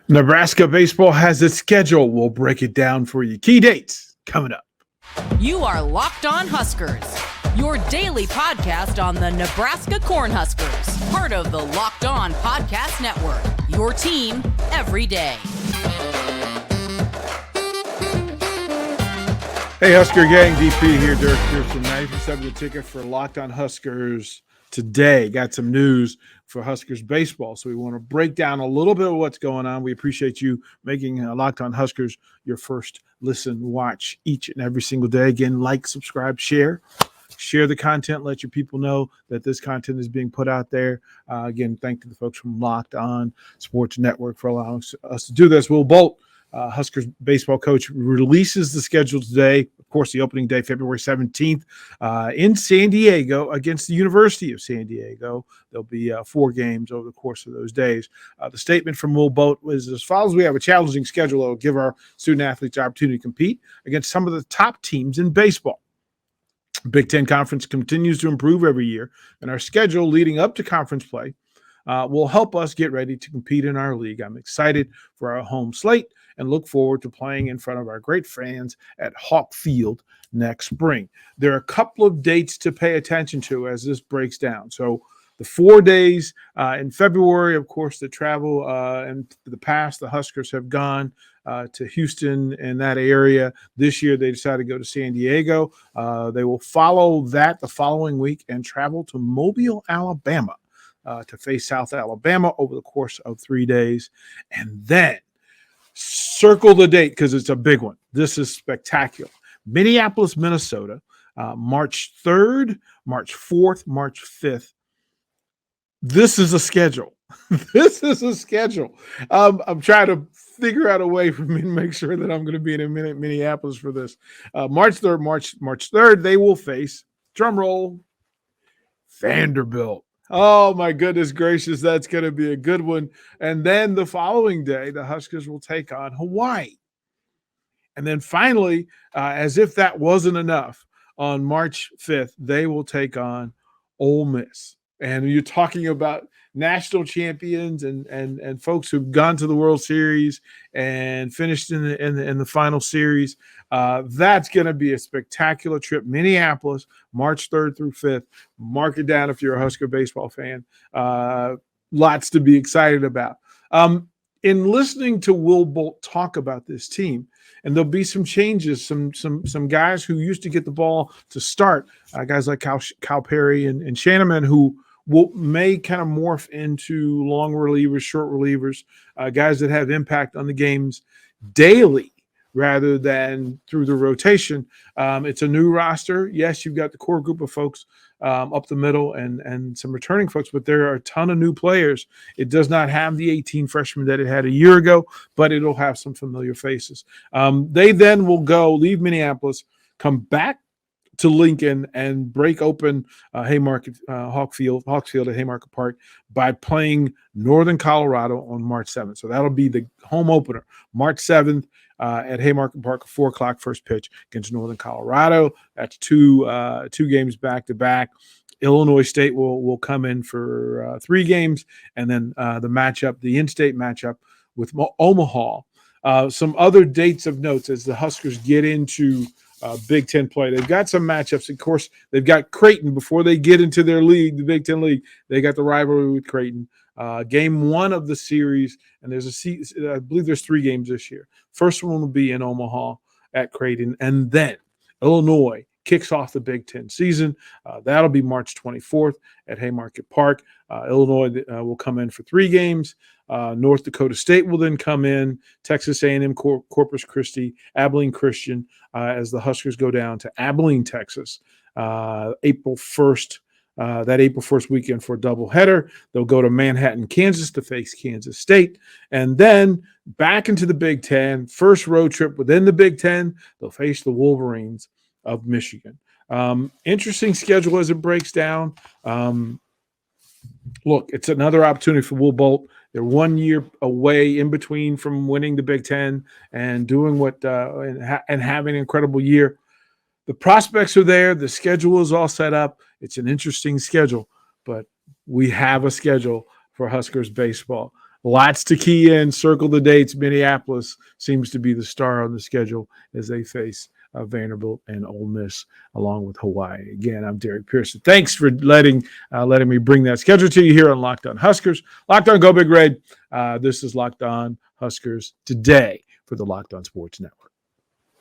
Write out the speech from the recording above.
Nebraska baseball has its schedule. We'll break it down for you. Key dates coming up. You are Locked On Huskers, your daily podcast on the Nebraska Cornhuskers, part of the Locked On Podcast Network, your team every day. Hey, Husker Gang, DP here, Derrick Pearson, 90% of the ticket for Locked On Huskers today. Got some news for Huskers baseball, so we want to break down a little bit of what's going on. We appreciate you making Locked On Huskers your first listen, watch each and every single day. Again, like, subscribe, share the content, let your people know that this content is being put out there. Again, thank you to the folks from Locked On Sports Network for allowing us to do this. Will Bolt, Huskers baseball coach, releases the schedule today. Of course, the opening day, February 17th, in San Diego against the University of San Diego. There'll be 4 games over the course of those days. The statement from Will Bolt was as follows: we have a challenging schedule that will give our student athletes the opportunity to compete against some of the top teams in baseball. Big Ten Conference continues to improve every year, and our schedule leading up to conference play will help us get ready to compete in our league. I'm excited for our home slate and look forward to playing in front of our great fans at Hawk Field next spring. There are a couple of dates to pay attention to as this breaks down. So the 4 days in February, of course, the travel in the past, the Huskers have gone to Houston and that area. This year, they decided to go to San Diego. They will follow that the following week and travel to Mobile, Alabama, to face South Alabama over the course of 3 days. And then circle the date because it's a big one. This is spectacular. Minneapolis, Minnesota, March 3rd, March 4th, March 5th. This is a schedule. This is a schedule. I'm trying to figure out a way for me to make sure that I'm going to be in Minneapolis for this. March 3rd, March 3rd, they will face, drum roll, Vanderbilt. Oh, my goodness gracious, that's going to be a good one. And then the following day, the Huskers will take on Hawaii. And then finally, as if that wasn't enough, on March 5th, they will take on Ole Miss. And you're talking about national champions and folks who've gone to the World Series and finished in the final series. That's going to be a spectacular trip. Minneapolis, March 3rd through 5th. Mark it down if you're a Husker baseball fan. Lots to be excited about. In listening to Will Bolt talk about this team, and there'll be some changes, some guys who used to get the ball to start, guys like Cal Perry and Shanaman, who may kind of morph into long relievers, short relievers, guys that have impact on the games daily rather than through the rotation. It's a new roster. Yes, you've got the core group of folks up the middle and some returning folks, but there are a ton of new players. It does not have the 18 freshmen that it had a year ago, but it'll have some familiar faces. They then will leave Minneapolis, come back to Lincoln and break open Haymarket, Hawksfield at Haymarket Park by playing Northern Colorado on March 7th. So that'll be the home opener, March 7th at Haymarket Park, 4 o'clock first pitch against Northern Colorado. That's two games back to back. Illinois State will come in for 3 games, and then the in-state matchup with Omaha. Some other dates of notes as the Huskers get into Big Ten play. They've got some matchups. Of course, they've got Creighton before they get into their league, the Big Ten League. They got the rivalry with Creighton. Game 1 of the series, and I believe there's 3 games this year. First one will be in Omaha at Creighton, and then Illinois kicks off the Big Ten season. That'll be March 24th at Haymarket Park. Illinois will come in for 3 games. North Dakota State will then come in. Texas A&M, Corpus Christi, Abilene Christian, as the Huskers go down to Abilene, Texas, April 1st. That April 1st weekend for a doubleheader. They'll go to Manhattan, Kansas to face Kansas State. And then back into the Big Ten, first road trip within the Big Ten, they'll face the Wolverines of Michigan. Interesting schedule as it breaks down. Look, it's another opportunity for Will Bolt. They're 1 year away in between from winning the Big Ten and doing and having an incredible year. The prospects are there. The schedule is all set up. It's an interesting schedule, but we have a schedule for Huskers baseball. Lots to key in. Circle the dates. Minneapolis seems to be the star on the schedule as they face Vanderbilt and Ole Miss, along with Hawaii. Again, I'm Derrick Pearson. Thanks for letting me bring that schedule to you here on Locked On Huskers. Locked On Go Big Red. This is Locked On Huskers today for the Locked On Sports Network.